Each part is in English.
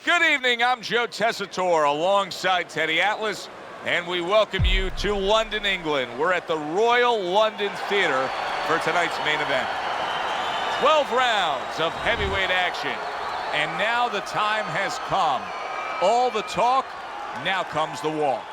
Good evening, I'm Joe Tessitore alongside Teddy Atlas, and we welcome you to London, England. We're at the Royal London Theatre for tonight's main event. 12 rounds of heavyweight action, and now the time has come. All the talk, now comes the walk.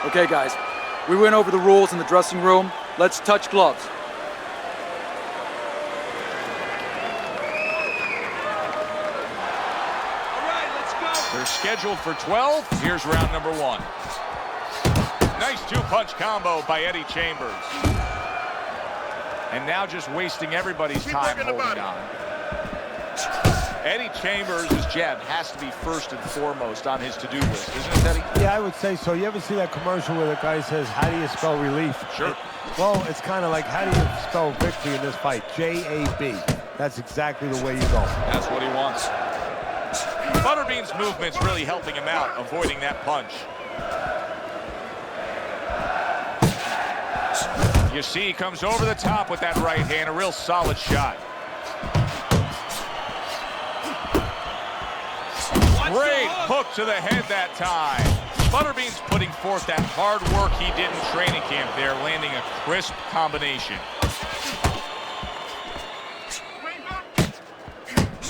Okay, guys, we went over the rules in the dressing room. Let's touch gloves. All right, let's go. They're scheduled for 12. Here's round number 1. Nice two-punch combo by Eddie Chambers. And now just wasting everybody's time holding on. Eddie Chambers' jab has to be first and foremost on his to-do list, isn't it, Eddie? Yeah, I would say so. You ever see that commercial where the guy says, how do you spell relief? Sure. Well, it's kind of like, how do you spell victory in this fight? J-A-B. That's exactly the way you go. That's what he wants. Butterbean's movement's really helping him out, avoiding that punch. You see, he comes over the top with that right hand, a real solid shot. Great hook to the head that time. Butterbean's putting forth that hard work he did in training camp there, landing a crisp combination.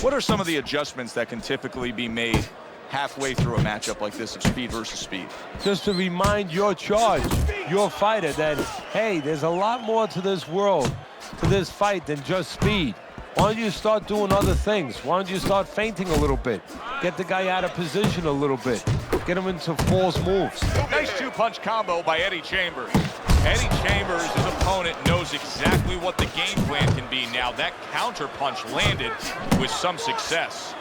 What are some of the adjustments that can typically be made halfway through a matchup like this of speed versus speed? Just to remind your charge, your fighter, that, hey, there's a lot more to this world, to this fight than just speed. Why don't you start doing other things? Why don't you start feinting a little bit? Get the guy out of position a little bit. Get him into false moves. Nice two-punch combo by Eddie Chambers. Eddie Chambers, his opponent, knows exactly what the game plan can be now. That counter punch landed with some success.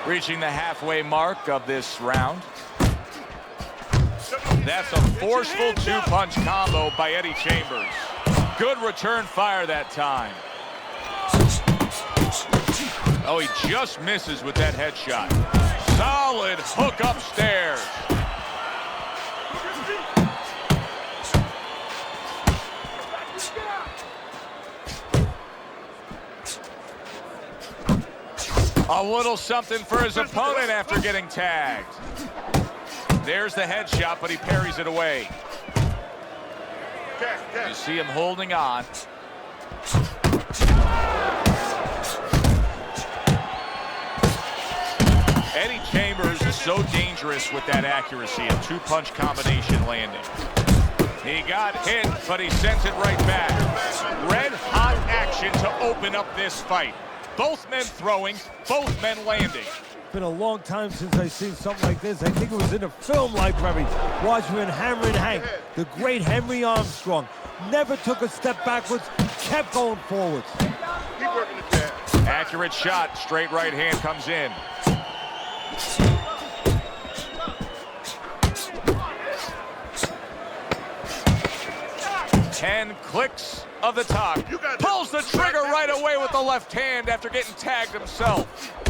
Reaching the halfway mark of this round. That's a forceful two-punch combo by Eddie Chambers. Good return fire that time. Oh, he just misses with that headshot. Solid hook upstairs. A little something for his opponent after getting tagged. There's the headshot, but he parries it away. You see him holding on. Eddie Chambers is so dangerous with that accuracy, a two-punch combination landing. He got hit, but he sends it right back. Red-hot action to open up this fight. Both men throwing, both men landing. It's been a long time since I've seen something like this. I think it was in a film library, watching Hammer and Hank. The great Henry Armstrong never took a step backwards, kept going forwards. Keep working the jab. Accurate shot, straight right hand comes in. Ten clicks of the top. Pulls the trigger right away with the left hand after getting tagged himself.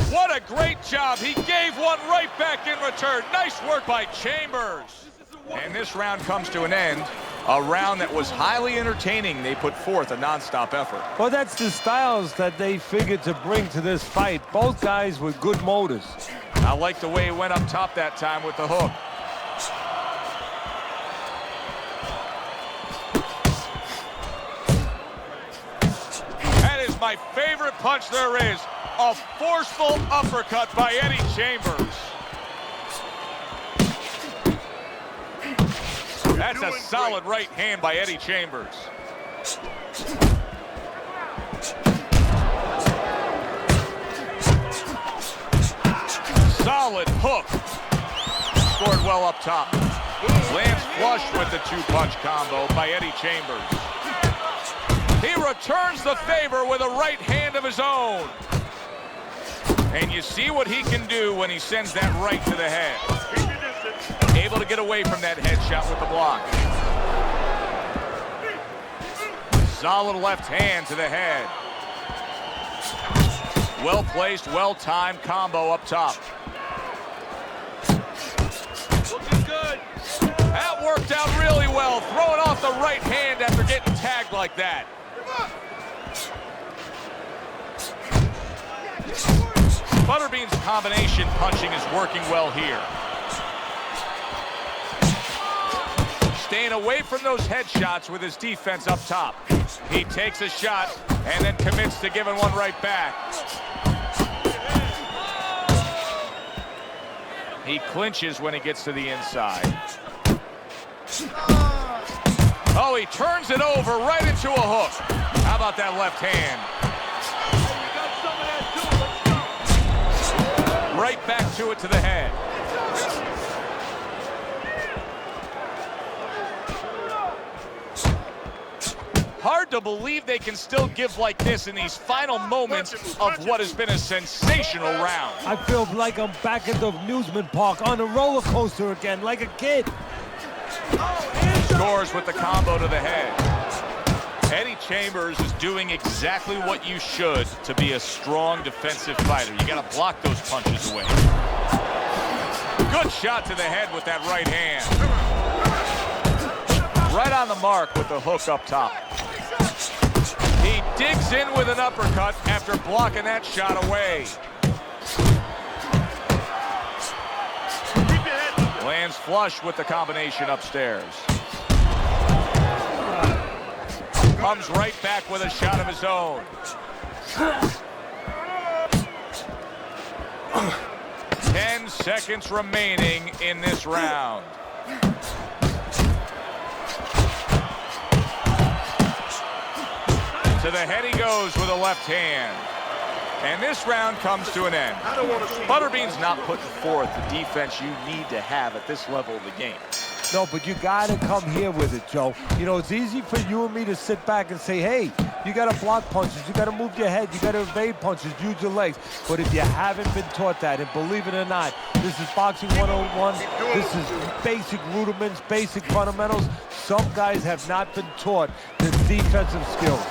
What a great job. He gave one right back in return. Nice work by Chambers. And this round comes to an end. A round that was highly entertaining. They put forth a non-stop effort. Well, that's the styles that they figured to bring to this fight. Both guys with good motors. I like the way he went up top that time with the hook. That is my favorite punch there is. A forceful uppercut by Eddie Chambers. That's a solid right hand by Eddie Chambers. Solid hook. Scored well up top. Lands flush flush with the two-punch combo by Eddie Chambers. He returns the favor with a right hand of his own. And you see what he can do when he sends that right to the head. Able to get away from that headshot with the block. Solid left hand to the head. Well-placed, well-timed combo up top. Looking good. That worked out really well. Throwing off the right hand after getting tagged like that. Butterbean's combination punching is working well here. Staying away from those headshots with his defense up top. He takes a shot and then commits to giving one right back. He clinches when he gets to the inside. Oh, he turns it over right into a hook. How about that left hand? Right back to it to the head. Hard to believe they can still give like this in these final moments of what has been a sensational round. I feel like I'm back at the amusement park on a roller coaster again, like a kid. Scores with the combo to the head. Eddie Chambers is doing exactly what you should to be a strong defensive fighter. You got to block those punches away. Good shot to the head with that right hand. Right on the mark with the hook up top. He digs in with an uppercut after blocking that shot away. Lands flush with the combination upstairs. Comes right back with a shot of his own. 10 seconds remaining in this round. To the head he goes with a left hand. And this round comes to an end. Butterbean's not putting forth the defense you need to have at this level of the game. No, but you got to come here with it, Joe. You know, it's easy for you and me to sit back and say, hey, you got to block punches, you got to move your head, you got to evade punches, use your legs. But if you haven't been taught that, and believe it or not, this is boxing 101. This is basic rudiments, basic fundamentals. Some guys have not been taught the defensive skills.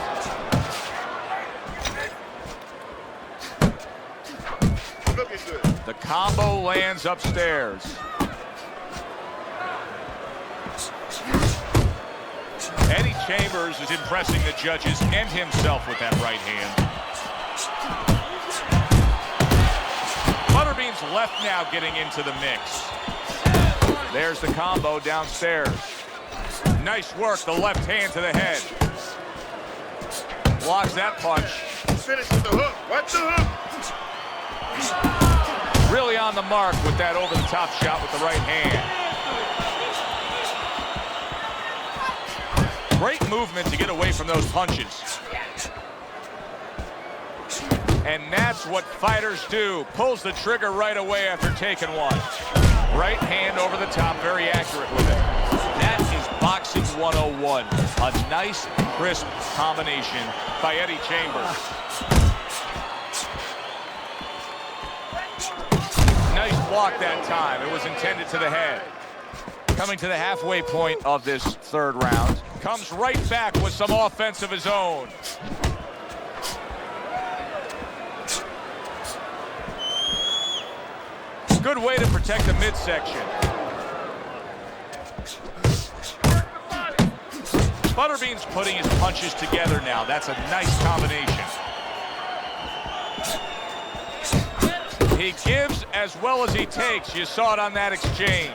The combo lands upstairs. Eddie Chambers is impressing the judges and himself with that right hand. Butterbean's left now getting into the mix. There's the combo downstairs. Nice work, the left hand to the head. Blocks that punch. Finish with the hook. Watch the hook. Really on the mark with that over-the-top shot with the right hand. Great movement to get away from those punches. And that's what fighters do. Pulls the trigger right away after taking one. Right hand over the top, very accurate with it. That is boxing 101. A nice, crisp combination by Eddie Chambers. Nice block that time. It was intended to the head. Coming to the halfway point of this third round. Comes right back with some offense of his own. Good way to protect the midsection. Butterbean's putting his punches together now. That's a nice combination. He gives as well as he takes. You saw it on that exchange.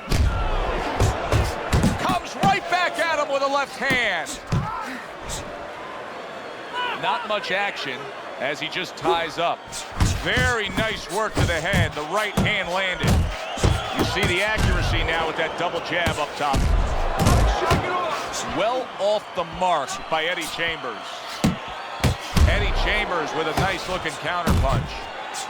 Comes right back at him with a left hand. Not much action as he just ties up. Very nice work to the head. The right hand landed. You see the accuracy now with that double jab up top. Well off the mark by Eddie Chambers. Eddie Chambers with a nice looking counter punch.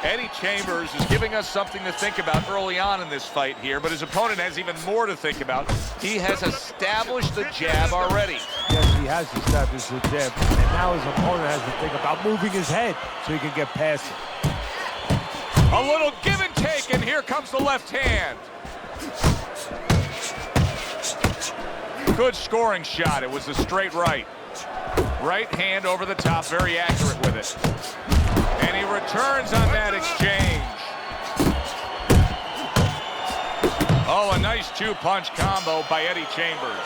Eddie Chambers is giving us something to think about early on in this fight here, but his opponent has even more to think about. He has established the jab already. Yes, he has established the jab, and now his opponent has to think about moving his head so he can get past it. A little give and take, and here comes the left hand. Good scoring shot. It was a straight right. Right hand over the top, very accurate with it. And he returns on that exchange. Oh, a nice two-punch combo by Eddie Chambers.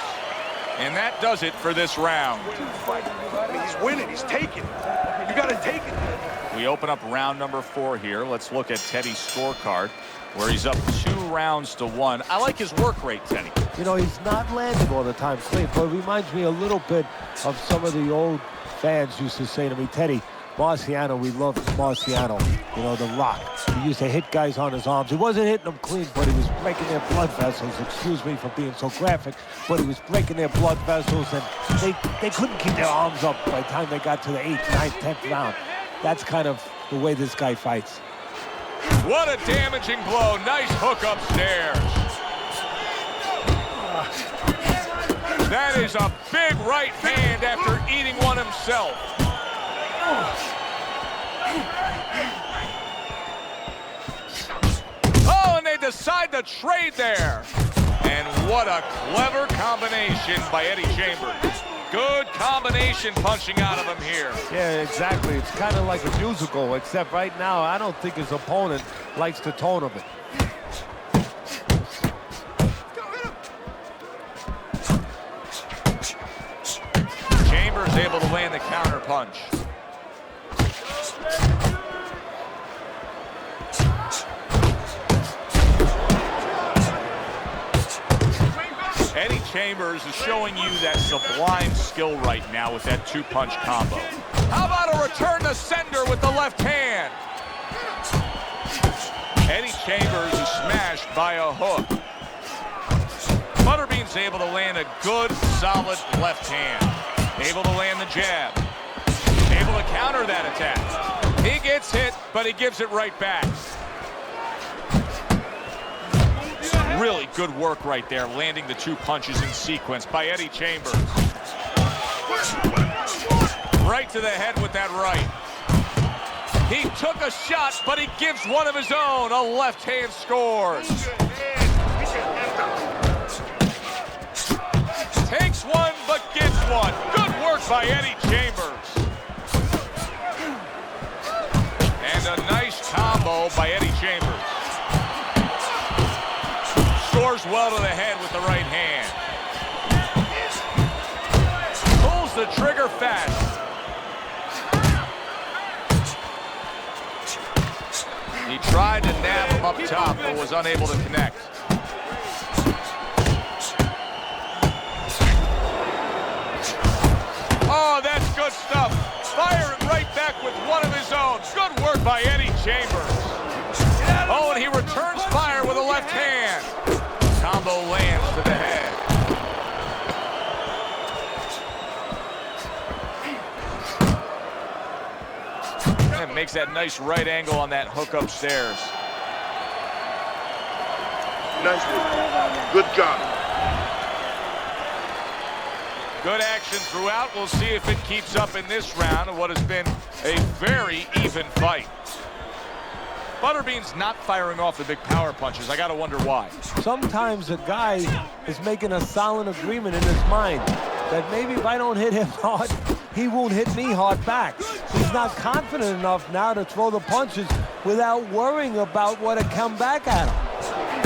And that does it for this round. He's winning. He's taking it. You got to take it. We open up round number 4 here. Let's look at Teddy's scorecard, where he's up 2 rounds to 1. I like his work rate, Teddy. You know, he's not landing all the time clean, but it reminds me a little bit of some of the old fans used to say to me, Teddy, Marciano, we loved Marciano, you know, the Rock. He used to hit guys on his arms. He wasn't hitting them clean, but he was breaking their blood vessels. Excuse me for being so graphic, but he was breaking their blood vessels, and they couldn't keep their arms up by the time they got to the 8th, 9th, 10th round. That's kind of the way this guy fights. What a damaging blow. Nice hook upstairs. That is a big right hand after eating one himself. Oh, and they decide to trade there. And what a clever combination by Eddie Chambers. Good combination punching out of him here. Yeah, exactly. It's kind of like a musical, except right now, I don't think his opponent likes the tone of it. Chambers able to land the counter punch. Eddie Chambers is showing you that sublime skill right now with that 2-punch combo. How about a return to sender with the left hand? Eddie Chambers is smashed by a hook. Butterbean's able to land a good, solid left hand. Able to land the jab. Able to counter that attack. He gets hit, but he gives it right back. Really good work right there, landing the 2 punches in sequence by Eddie Chambers. Right to the head with that right. He took a shot, but he gives one of his own. A left hand scores. Takes one, but gets one. Good work by Eddie Chambers. And a nice combo by Eddie Chambers. Scores well to the head with the right hand. Pulls the trigger fast. He tried to nab him up top, but was unable to connect. Oh, that's good stuff. Firing right back with one of his own. Good work by Eddie Chambers. Oh, and he returns fire with a left hand. Combo lands to the head. And makes that nice right angle on that hook upstairs. Nice work. Good job. Good action throughout. We'll see if it keeps up in this round of what has been a very even fight. Butterbean's not firing off the big power punches. I got to wonder why. Sometimes a guy is making a solid agreement in his mind that maybe if I don't hit him hard, he won't hit me hard back. He's not confident enough now to throw the punches without worrying about what will come back at him.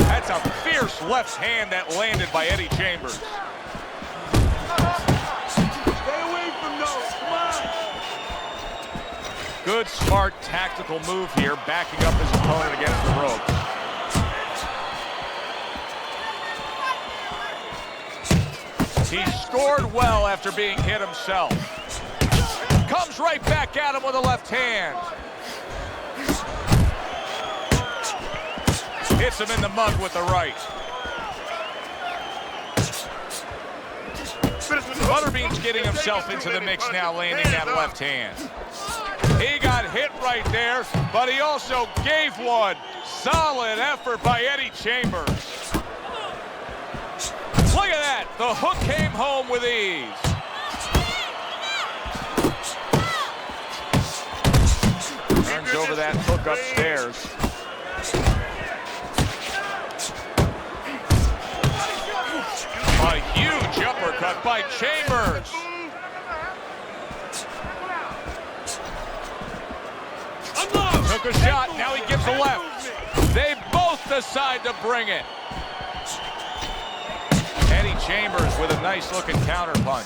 That's a fierce left hand that landed by Eddie Chambers. Good, smart, tactical move here, backing up his opponent against the ropes. He scored well after being hit himself. Comes right back at him with a left hand. Hits him in the mug with the right. Butterbean's getting himself into the mix now, landing that left hand. He got hit right there, but he also gave one. Solid effort by Eddie Chambers. Look at that. The hook came home with ease. Turns over that hook upstairs. A huge uppercut by Chambers. Took a shot, now he gives a left. They both decide to bring it. Eddie Chambers with a nice-looking counterpunch.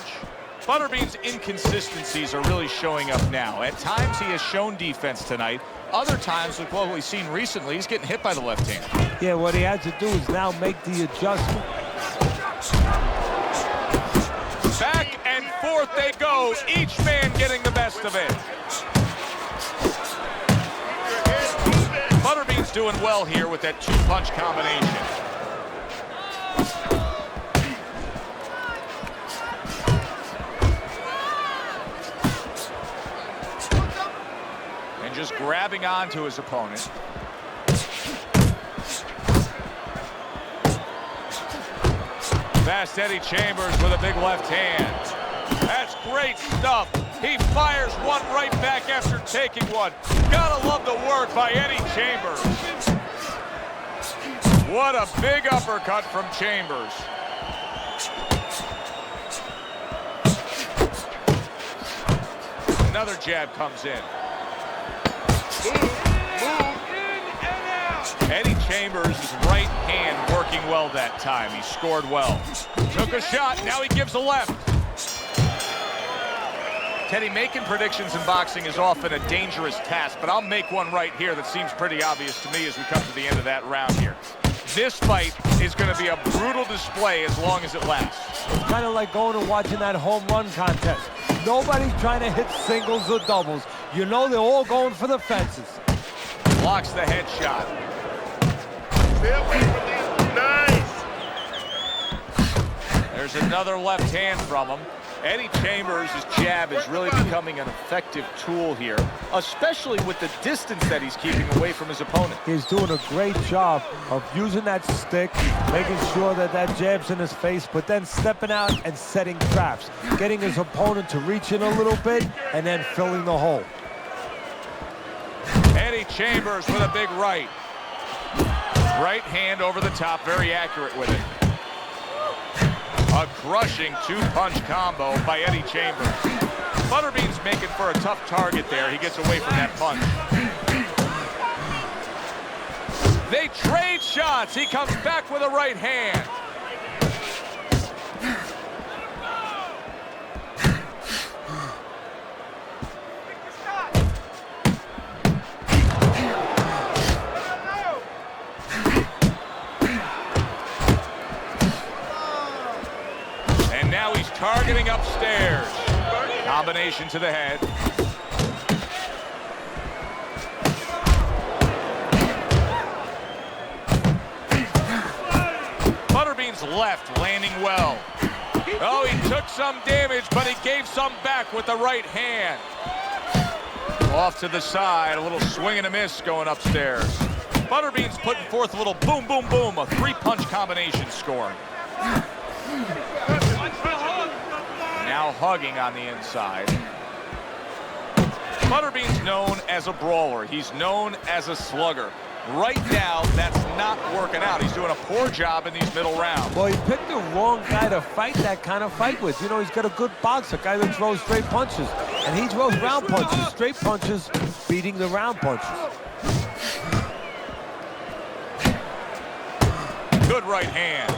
Butterbean's inconsistencies are really showing up now. At times, he has shown defense tonight. Other times, with what we've seen recently, he's getting hit by the left hand. Yeah, what he has to do is now make the adjustment. Back and forth they go, each man getting the best of it. Butterbean's doing well here with that two-punch combination. And just grabbing onto his opponent. Fast Eddie Chambers with a big left hand. That's great stuff. He fires one right back after taking one. Gotta love the work by Eddie Chambers. What a big uppercut from Chambers. Another jab comes in. Move in and out. Eddie Chambers' right hand working well that time. He scored well. Took a shot, now he gives a left. Teddy, making predictions in boxing is often a dangerous task, but I'll make one right here that seems pretty obvious to me as we come to the end of that round here. This fight is going to be a brutal display as long as it lasts. It's kind of like going and watching that home run contest. Nobody's trying to hit singles or doubles. You know they're all going for the fences. Blocks the headshot. Stay away from these. Nice. There's another left hand from him. Eddie Chambers' jab is really becoming an effective tool here, especially with the distance that he's keeping away from his opponent. He's doing a great job of using that stick, making sure that that jab's in his face, but then stepping out and setting traps, getting his opponent to reach in a little bit and then filling the hole. Eddie Chambers with a big right. Right hand over the top, very accurate with it. A crushing two-punch combo by Eddie Chambers. Butterbean's making for a tough target there. He gets away from that punch. They trade shots. He comes back with a right hand. Now he's targeting upstairs. Combination to the head. Butterbean's left landing well. Oh, he took some damage, but he gave some back with the right hand. Off to the side, a little swing and a miss going upstairs. Butterbean's putting forth a little boom, boom, boom, a three-punch combination scoring. Now hugging on the inside. Butterbean's known as a brawler. He's known as a slugger. Right now, that's not working out. He's doing a poor job in these middle rounds. Well, he picked the wrong guy to fight that kind of fight with. You know, he's got a good boxer, a guy that throws straight punches. And he throws round punches, straight punches, beating the round punches. Good right hand.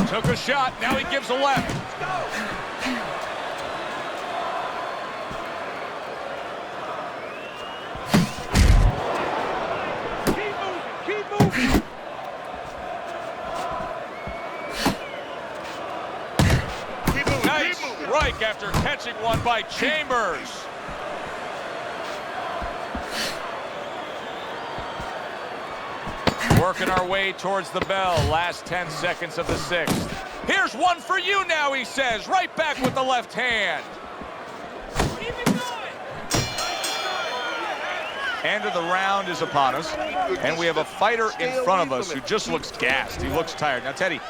Took a shot, now he gives a left. Keep moving. Nice strike after catching one by Chambers. Working our way towards the bell. Last 10 seconds of the sixth. Here's one for you now, he says. Right back with the left hand. End of the round is upon us, and we have a fighter in front of us who just looks gassed. He looks tired. Now, Teddy,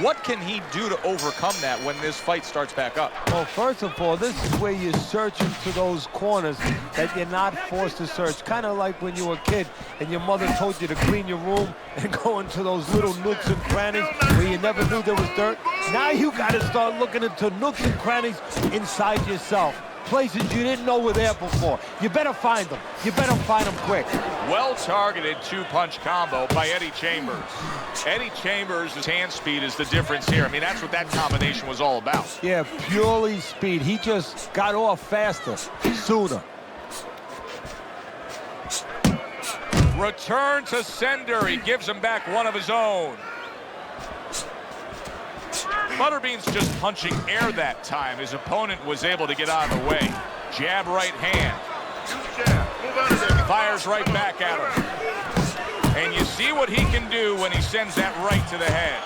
what can he do to overcome that when this fight starts back up? Well, first of all, this is where you search into those corners that you're not forced to search. Kind of like when you were a kid and your mother told you to clean your room and go into those little nooks and crannies where you never knew there was dirt. Now you got to start looking into nooks and crannies inside yourself. Places you didn't know were there before. You better find them. You better find them quick. Well-targeted two-punch combo by Eddie Chambers. Eddie Chambers' hand speed is the difference here. I mean, that's what that combination was all about. Yeah, purely speed. He just got off faster, sooner. Return to sender. He gives him back one of his own. Butterbean's just punching air that time. His opponent was able to get out of the way. Jab right hand. Fires right back at him. And you see what he can do when he sends that right to the head.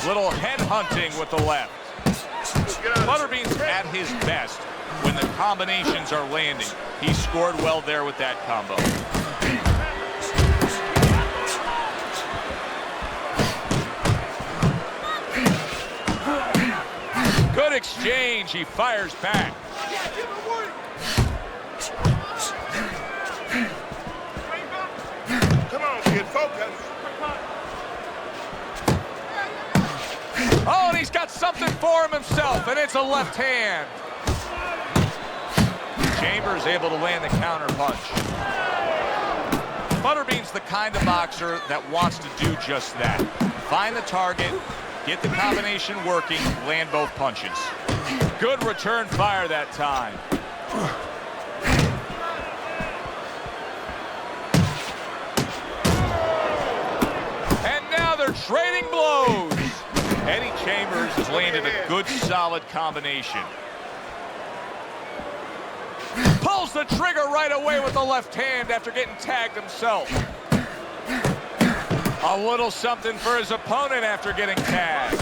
Little head hunting with the left. Butterbean's at his best when the combinations are landing. He scored well there with that combo. Good exchange. He fires back. Come on, kid, focus. Oh, and he's got something for him himself, and it's a left hand. Chambers able to land the counter punch. Butterbean's the kind of boxer that wants to do just that. Find the target, get the combination working, land both punches. Good return fire that time. And now they're trading blows. Eddie Chambers has landed a good, solid combination. Pulls the trigger right away with the left hand after getting tagged himself. A little something for his opponent after getting tagged.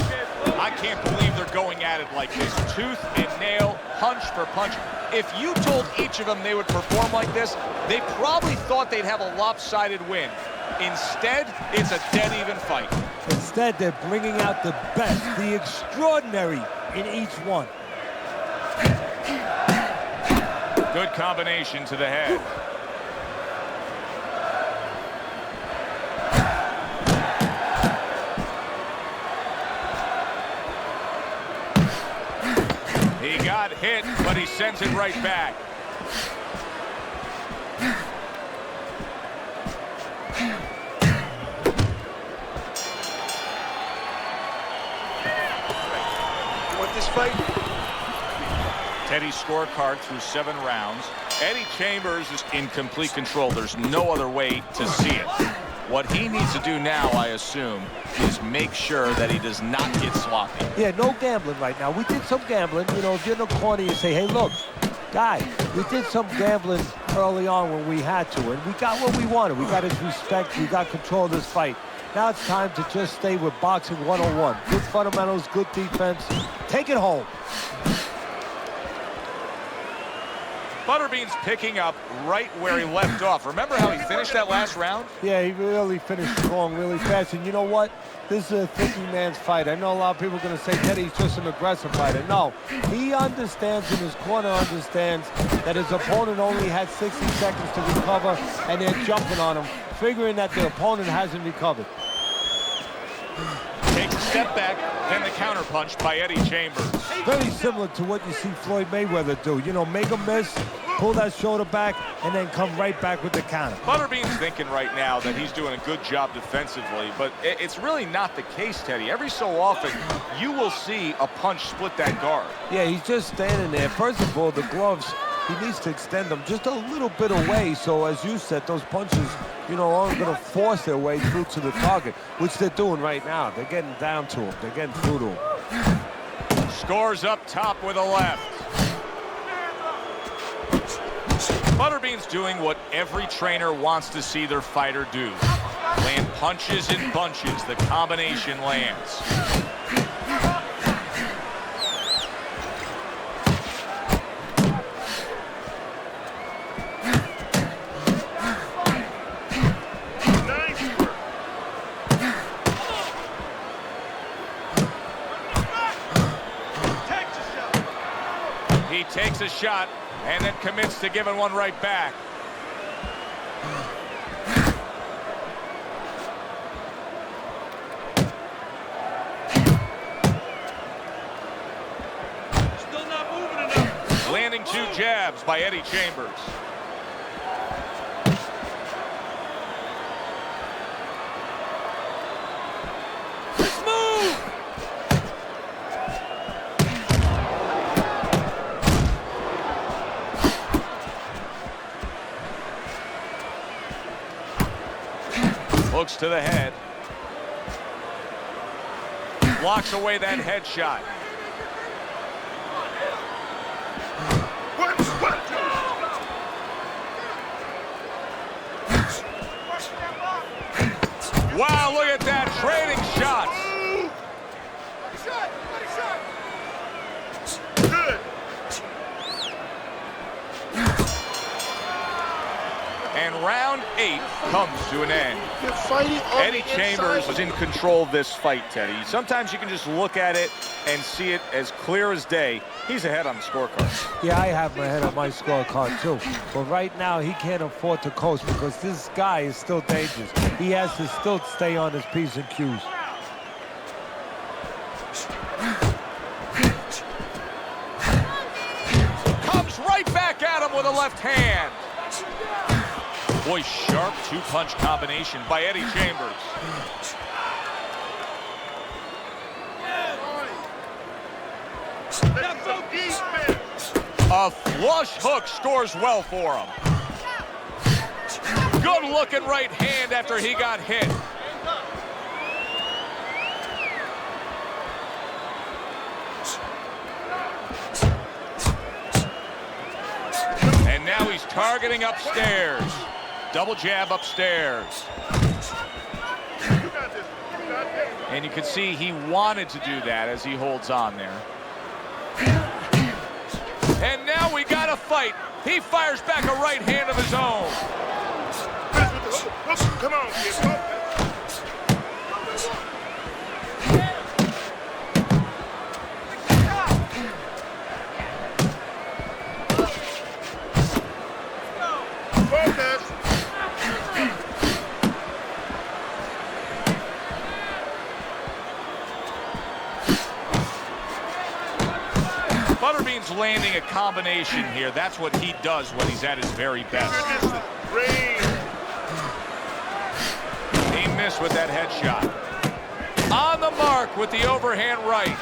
I can't believe they're going at it like this. Tooth and nail, punch for punch. If you told each of them they would perform like this, they probably thought they'd have a lopsided win. Instead, it's a dead-even fight. Instead, they're bringing out the best, the extraordinary in each one. Good combination to the head. He got hit, but he sends it right back. You want this fight? Teddy's scorecard through 7 rounds. Eddie Chambers is in complete control. There's no other way to see it. What he needs to do now, I assume, is make sure that he does not get sloppy. Yeah, no gambling right now. We did some gambling. You know, if you're in the corner, you say, hey, look, guy, we did some gambling early on when we had to, and we got what we wanted. We got his respect. We got control of this fight. Now it's time to just stay with boxing 101. Good fundamentals, good defense. Take it home. Butterbean's picking up right where he left off. Remember how he finished that last round? Yeah, he really finished strong, really fast. And you know what? This is a thinking man's fight. I know a lot of people are going to say Teddy's just an aggressive fighter. No, he understands, and his corner understands, that his opponent only had 60 seconds to recover, and they're jumping on him, figuring that the opponent hasn't recovered. Takes a step back, then the counter punch by Eddie Chambers. Very similar to what you see Floyd Mayweather do. You know, make a miss, pull that shoulder back, and then come right back with the counter. Butterbean's thinking right now that he's doing a good job defensively, but it's really not the case, Teddy. Every so often, you will see a punch split that guard. Yeah, he's just standing there. First of all, the gloves, he needs to extend them just a little bit away, so as you said, those punches, you know, aren't going to force their way through to the target, which they're doing right now. They're getting down to him. They're getting through to him. Scores up top with a left. Butterbean's doing what every trainer wants to see their fighter do. Land punches in bunches. The combination lands. He takes a shot and then commits to giving one right back. Still not moving enough. Landing 2 jabs by Eddie Chambers. Hooks to the head. Blocks away that headshot. Wow, look at that, trading shots. Good. And round 8 comes to an end. You're fighting on Eddie Chambers was in control of this fight, Teddy. Sometimes you can just look at it and see it as clear as day. He's ahead on the scorecard. Yeah, I have my head on my scorecard too. But right now, he can't afford to coast because this guy is still dangerous. He has to still stay on his P's and Q's. Comes right back at him with a left hand. Boy, sharp 2-punch combination by Eddie Chambers. A flush hook scores well for him. Good looking right hand after he got hit. And now he's targeting upstairs. Double jab upstairs. And you can see he wanted to do that as he holds on there. And now we got a fight. He fires back a right hand of his own. Come on, kid. Butterbean's landing a combination here. That's what he does when he's at his very best. He missed with that headshot. On the mark with the overhand right.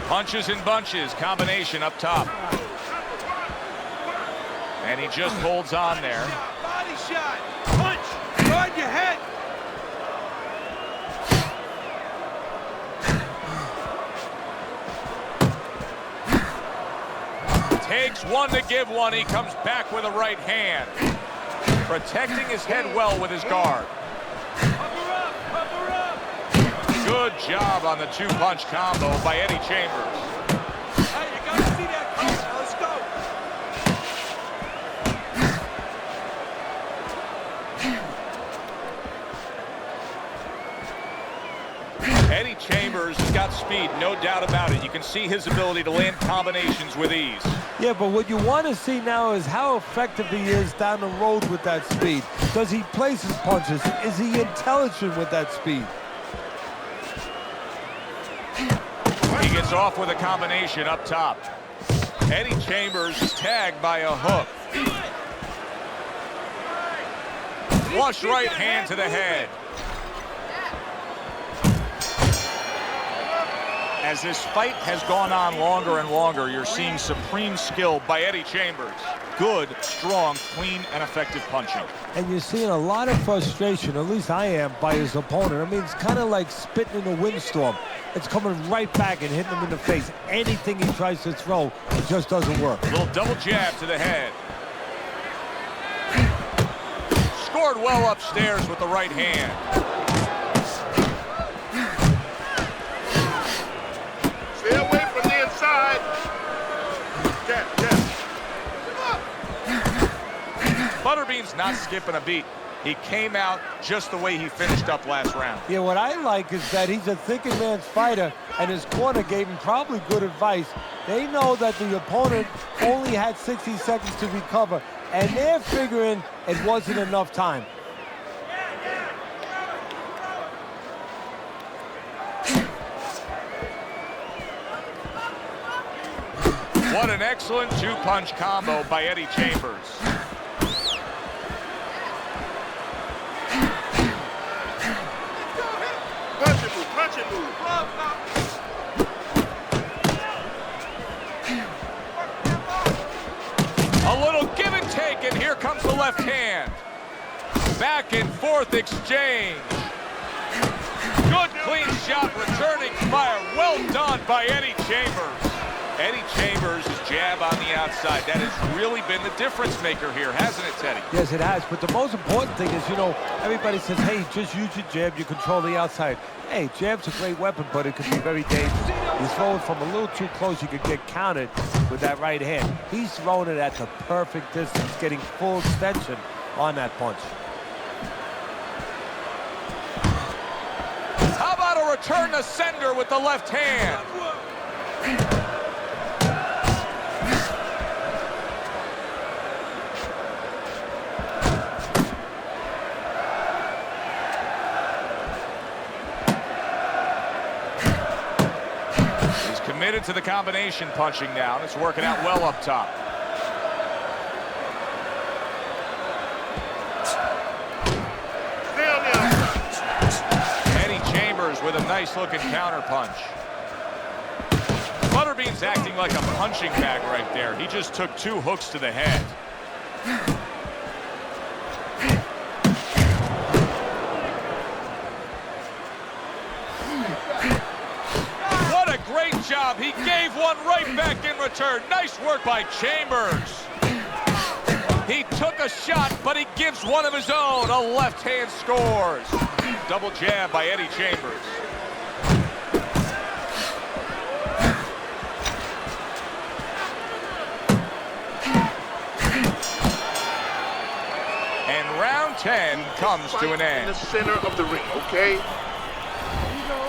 Punches and bunches, combination up top. And he just holds on there. Body shot. Punch. Guard your head. Takes one to give one. He comes back with a right hand. Protecting his head well with his guard. Cover up. Cover up. Good job on the 2-punch combo by Eddie Chambers. Hey, you gotta see that coach. Now let's go. Eddie Chambers has got speed, no doubt about it. You can see his ability to land combinations with ease. Yeah, but what you want to see now is how effective he is down the road with that speed. Does he place his punches? Is he intelligent with that speed? He gets off with a combination up top. Eddie Chambers is tagged by a hook. Flush right hand to the head. As this fight has gone on longer and longer, you're seeing supreme skill by Eddie Chambers. Good, strong, clean, and effective punching. And you're seeing a lot of frustration, at least I am, by his opponent. I mean, it's kind of like spitting in a windstorm. It's coming right back and hitting him in the face. Anything he tries to throw, it just doesn't work. Little double jab to the head. scored well upstairs with the right hand. Stay away from the inside. Jab. Butterbean's not skipping a beat. He came out just the way he finished up last round. Yeah, what I like is that he's a thinking man's fighter, and his corner gave him probably good advice. They know that the opponent only had 60 seconds to recover, and they're figuring it wasn't enough time. What an excellent two-punch combo by Eddie Chambers. Punch and move. A little give and take, and here comes the left hand. Back and forth exchange. Good clean shot, returning fire. Well done by Eddie Chambers. Eddie Chambers' jab on the outside. That has really been the difference maker here, hasn't it, Teddy? Yes, it has. But the most important thing is, you know, everybody says, hey, just use your jab, you control the outside. Hey, jab's a great weapon, but it can be very dangerous. You throw it from a little too close, you could get countered with that right hand. He's throwing it at the perfect distance, getting full extension on that punch. How about a return to sender with the left hand? Committed to the combination punching now. It's working out well up top. Eddie Chambers with a nice looking counter punch. Butterbean's acting like a punching bag right there. He just took 2 hooks to the head. Great job. He gave one right back in return. Nice work by Chambers. He took a shot, but he gives one of his own. A left hand scores. Double jab by Eddie Chambers. And round 10 comes to an end. In the center of the ring, okay?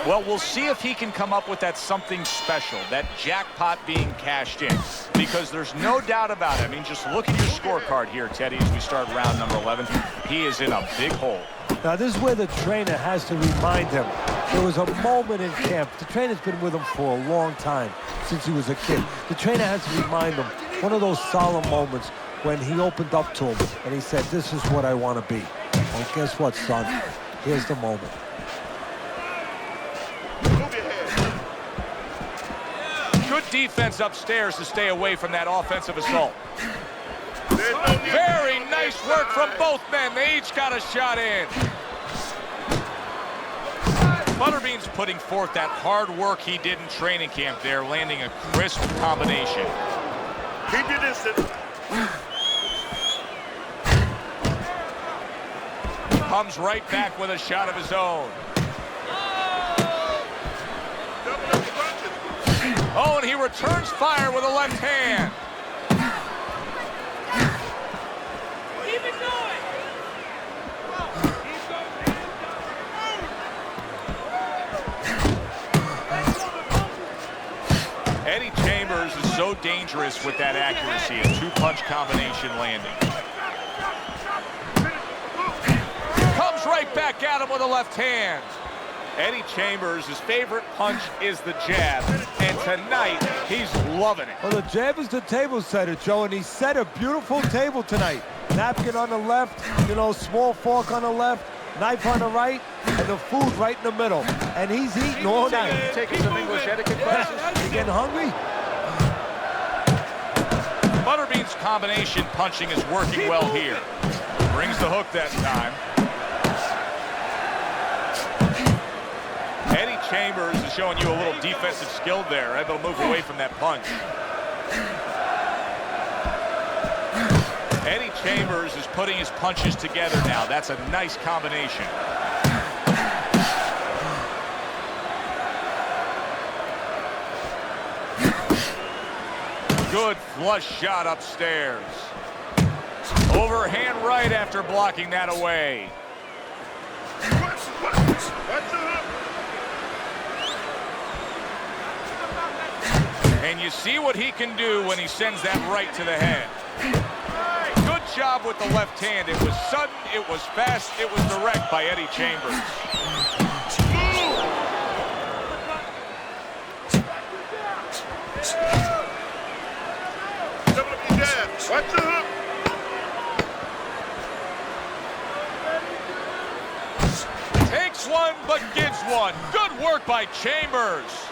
Well, we'll see if he can come up with that something special, that jackpot being cashed in, because there's no doubt about it. I mean, just look at your scorecard here, Teddy, as we start round number 11. He is in a big hole. Now, this is where the trainer has to remind him. There was a moment in camp. The trainer's been with him for a long time, since he was a kid. The trainer has to remind him, one of those solemn moments when he opened up to him and he said, this is what I want to be. Well, guess what, son? Here's the moment. Good defense upstairs to stay away from that offensive assault. Very nice work from both men. They each got a shot in. Butterbean's putting forth that hard work he did in training camp there, landing a crisp combination. Keep your distance. Comes right back with a shot of his own. Oh, and he returns fire with a left hand. Keep it going. Eddie Chambers is so dangerous with that accuracy, a 2-punch combination landing. Comes right back at him with a left hand. Eddie Chambers, his favorite punch is the jab, and tonight he's loving it. Well, the jab is the table setter, Joe, and he set a beautiful table tonight. Napkin on the left, you know, small fork on the left, knife on the right, and the food right in the middle. And he's eating all night. Taking some English etiquette classes. You getting hungry? Butterbean's combination punching is working well here. Brings the hook that time. Eddie Chambers is showing you a little defensive skill there, able to move away from that punch. Eddie Chambers is putting his punches together now. That's a nice combination. Good flush shot upstairs. Overhand right after blocking that away. And you see what he can do when he sends that right to the head. Good job with the left hand. It was sudden, it was fast, it was direct by Eddie Chambers. Watch the hook. Takes one, but gives one. Good work by Chambers.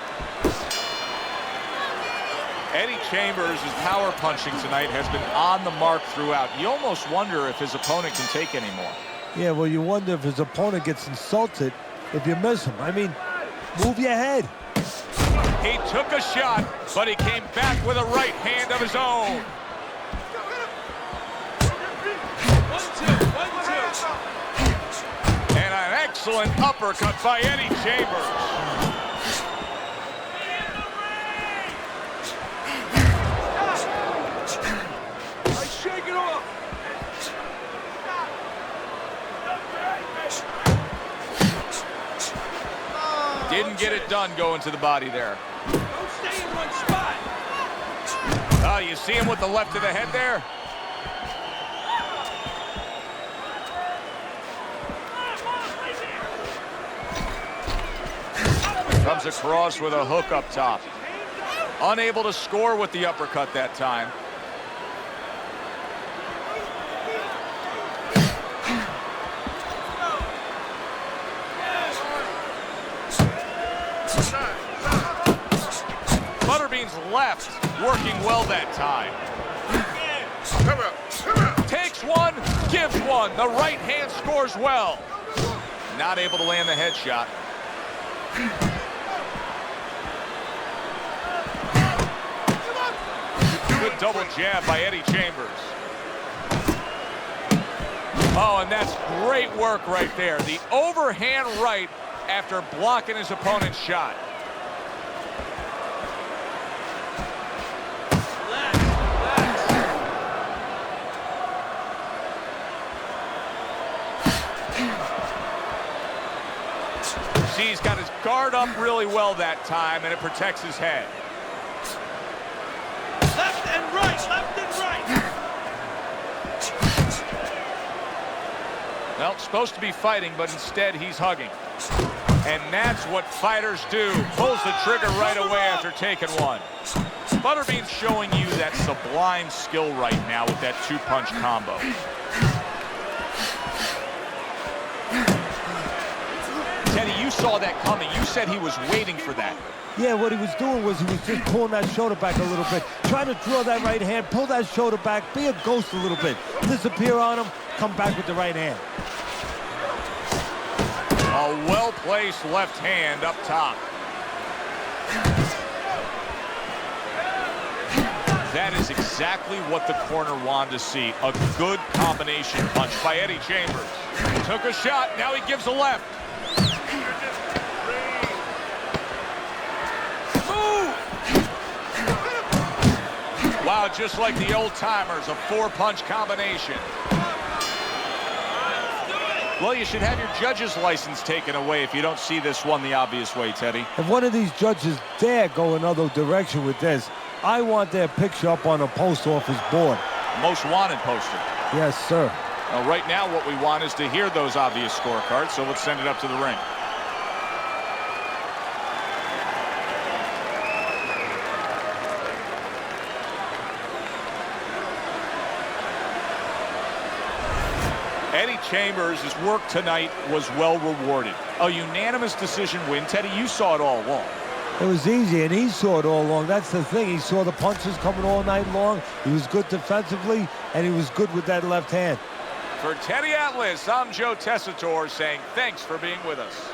Eddie Chambers' power punching tonight has been on the mark throughout. You almost wonder if his opponent can take anymore. Yeah, well, you wonder if his opponent gets insulted if you miss him. I mean, move your head. He took a shot, but he came back with a right hand of his own. 1-2. And an excellent uppercut by Eddie Chambers. Shake it off. Didn't get it done going to the body there. Don't stay in one spot. Oh, you see him with the left to the head there? Comes across with a hook up top. Unable to score with the uppercut that time. Butterbean's left working well that time. Takes one, gives one. The right hand scores well. Not able to land the headshot. Good double jab by Eddie Chambers. Oh, and that's great work right there. The overhand right after blocking his opponent's shot. See, he's got his guard up really well that time, and it protects his head. Left and right, left and right. Well, supposed to be fighting, but instead he's hugging. And that's what fighters do. Pulls the trigger right away after taking one. Butterbean's showing you that sublime skill right now with that two-punch combo. Teddy, you saw that coming. You said he was waiting for that. Yeah, what he was doing was he was just pulling that shoulder back a little bit, trying to draw that right hand, pull that shoulder back, be a ghost a little bit, disappear on him, come back with the right hand. A well-placed left hand up top. That is exactly what the corner wanted to see. A good combination punch by Eddie Chambers. Took a shot, now he gives a left. Wow, just like the old timers, a four-punch combination. Well, you should have your judge's license taken away if you don't see this one the obvious way, Teddy. If one of these judges dare go another direction with this, I want their picture up on a post office board. Most wanted poster. Yes, sir. Well, right now what we want is to hear those obvious scorecards, so let's send it up to the ring. Eddie Chambers' work tonight was well rewarded. A unanimous decision win. Teddy, you saw it all along. It was easy, and he saw it all along. That's the thing. He saw the punches coming all night long. He was good defensively, and he was good with that left hand. For Teddy Atlas, I'm Joe Tessitore saying thanks for being with us.